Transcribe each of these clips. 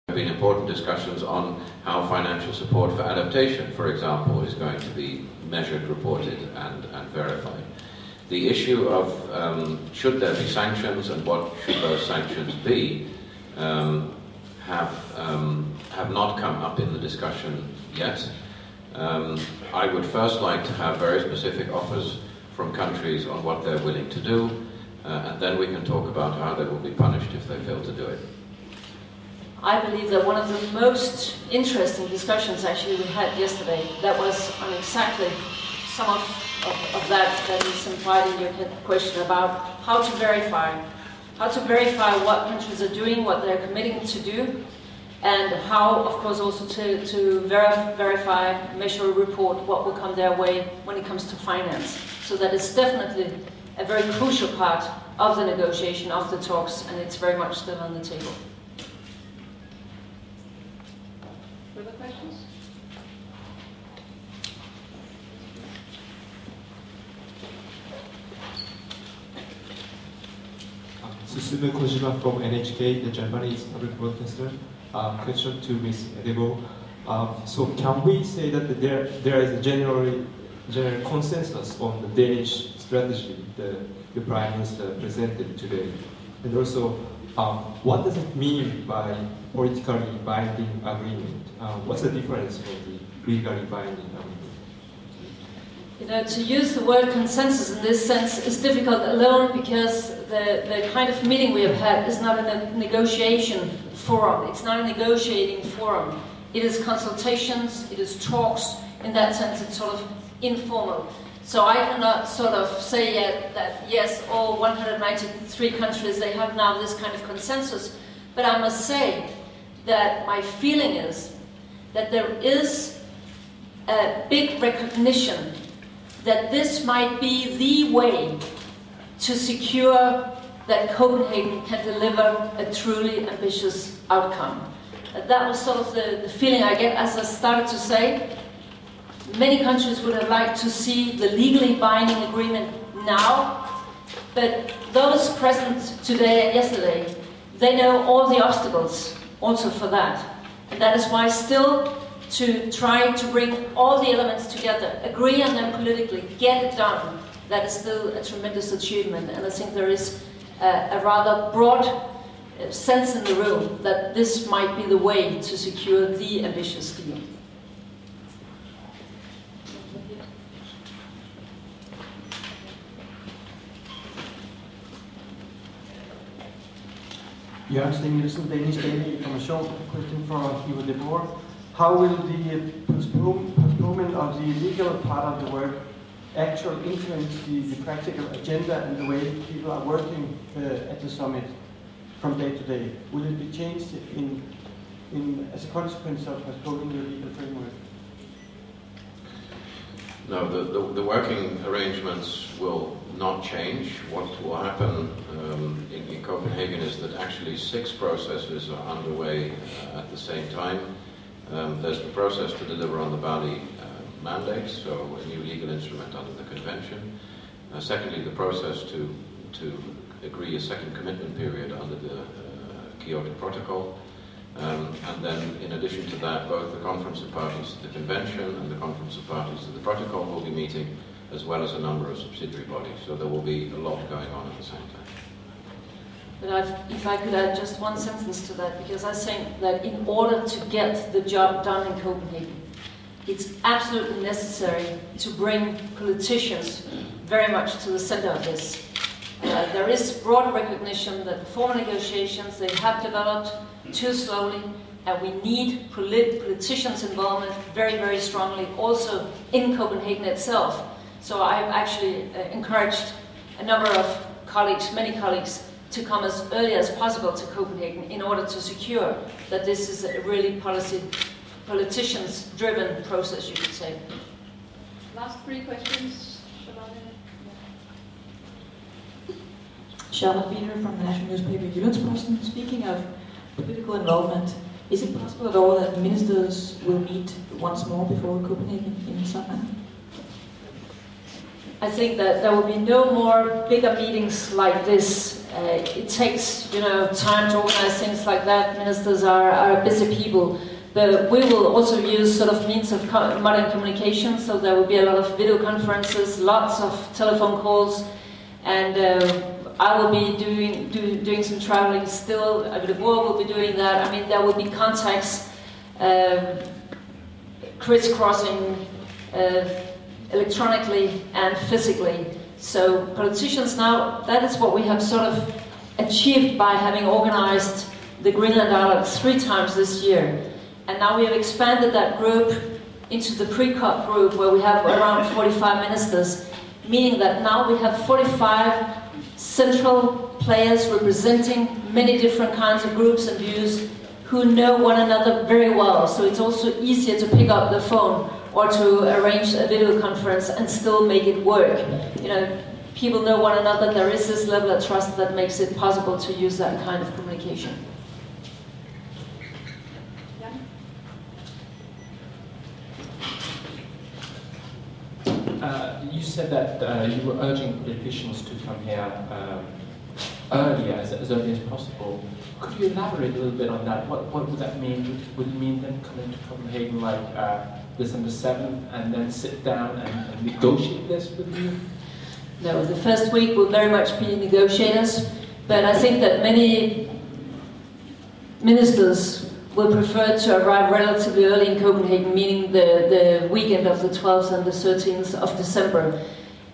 There have been important discussions on how financial support for adaptation, for example, is going to be measured, reported and verified. The issue of should there be sanctions and what should those sanctions be have not come up in the discussion yet. I would first like to have very specific offers from countries on what they're willing to do, and then we can talk about how they will be punished if they fail to do it. I believe that one of the most interesting discussions actually we had yesterday, that was on exactly some of that is implied in your question about how to verify what countries are doing, what they're committing to do, and how, of course, also to verify, measure, report what will come their way when it comes to finance. So that is definitely a very crucial part of the negotiation, of the talks, and it's very much still on the table. Further questions? Susumu Kojima from NHK, the Japanese public broadcaster. Question to Ms. De Boer. So can we say that there is a general consensus on the Danish strategy the Prime Minister presented today? And also, what does it mean by politically binding agreement? What's the difference from the legally binding agreement? You know, to use the word consensus in this sense is difficult alone because the kind of meeting we have had is not a negotiation forum. It's not a negotiating forum. It is consultations, it is talks. In that sense, it's sort of informal. So I cannot sort of say yet that, yes, all 193 countries, they have now this kind of consensus. But I must say that my feeling is that there is a big recognition that this might be the way to secure that Copenhagen can deliver a truly ambitious outcome. That was sort of the feeling I get as I started to say. Many countries would have liked to see the legally binding agreement now, but those present today and yesterday, they know all the obstacles also for that. And that is why still to try to bring all the elements together, agree on them politically, get it done, that is still a tremendous achievement. And I think there is a rather broad sense in the room that this might be the way to secure the ambitious deal. Jørgen Sten Nielsen, Danish Information. Question for Yvo De Boer. How will the postponement of the legal part of the work actually influence the practical agenda and the way people are working at the summit from day to day? Will it be changed as a consequence of postponing the legal framework? No, the working arrangements will not change. What will happen in Copenhagen is that actually 6 processes are underway at the same time. There's the process to deliver on the Bali mandate, so a new legal instrument under the convention. Secondly, the process to agree a second commitment period under the Kyoto Protocol. And then, in addition to that, both the Conference of Parties to the Convention and the Conference of Parties to the Protocol will be meeting, as well as a number of subsidiary bodies. So there will be a lot going on at the same time. But if I could add just one sentence to that, because I think that in order to get the job done in Copenhagen, it's absolutely necessary to bring politicians very much to the center of this. There is broad recognition that the formal negotiations, they have developed too slowly, and we need politicians' involvement very, very strongly, also in Copenhagen itself. So I've actually encouraged a number of colleagues, many colleagues, to come as early as possible to Copenhagen in order to secure that this is a really politicians-driven process, you could say. Last 3 questions. Charlotte Wiener from the national newspaper Jyllandsposten. Speaking of political involvement, is it possible at all that ministers will meet once more before Copenhagen in the summer? I think that there will be no more bigger meetings like this It takes, time to organize things like that. Ministers are busy people. But we will also use sort of means of modern communication, so there will be a lot of video conferences, lots of telephone calls, and I will be doing some traveling still. Yvo De Boer will be doing that. I mean, there will be contacts, crisscrossing electronically and physically. So politicians now, that is what we have sort of achieved by having organized the Greenland Dialogue 3 times this year. And now we have expanded that group into the pre-COP group, where we have around 45 ministers, meaning that now we have 45 central players representing many different kinds of groups and views who know one another very well. So it's also easier to pick up the phone or to arrange a video conference and still make it work. People know one another. There is this level of trust that makes it possible to use that kind of communication. You said that you were urging politicians to come here earlier, as early as possible. Could you elaborate a little bit on that? What would that mean? Would it mean then coming to Copenhagen like December 7th and then sit down and negotiate this with you? No, the first week will very much be negotiators, but I think that many ministers will prefer to arrive relatively early in Copenhagen, meaning the weekend of the 12th and the 13th of December.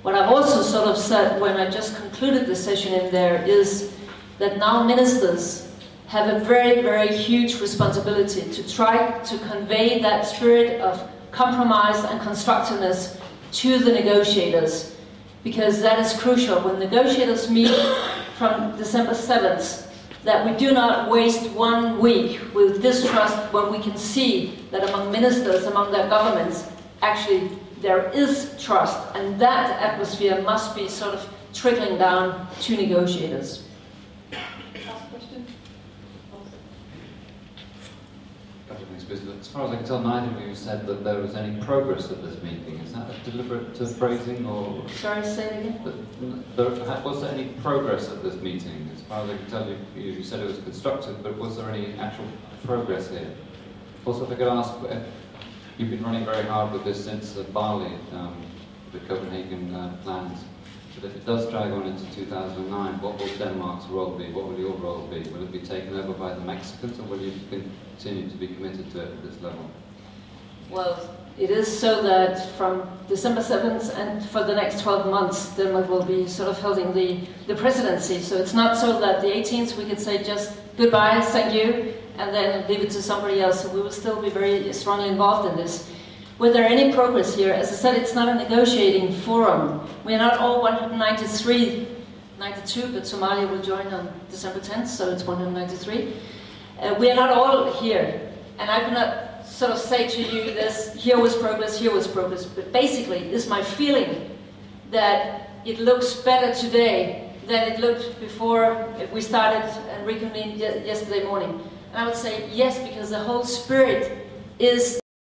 What I've also sort of said when I just concluded the session in there is that now ministers have a very, very huge responsibility to try to convey that spirit of compromise and constructiveness to the negotiators, because that is crucial. When negotiators meet from December 7th, that we do not waste 1 week with distrust when we can see that among ministers, among their governments, actually there is trust, and that atmosphere must be sort of trickling down to negotiators. Last question. As far as I can tell, neither of you said that there was any progress at this meeting. Is that a deliberate phrasing, or? Sorry, say it again? Was there any progress at this meeting? As far as I can tell, you said it was constructive, but was there any actual progress here? Also, if I could ask, you've been running very hard with this since Bali, the Copenhagen plans. But if it does drag on into 2009, what will Denmark's role be? What will your role be? Will it be taken over by the Mexicans, or will you continue to be committed to it at this level? Well, it is so that from December 7th and for the next 12 months, Denmark will be sort of holding the presidency. So it's not so that the 18th we could say just goodbye, thank you, and then leave it to somebody else. So we will still be very strongly involved in this. Were there any progress here? As I said, it's not a negotiating forum. We are not all 193, 92, but Somalia will join on December 10th, so it's 193. We are not all here, and I cannot sort of say to you this, here was progress, but basically it's my feeling that it looks better today than it looked before we started and reconvened yesterday morning. And I would say yes, because the whole spirit is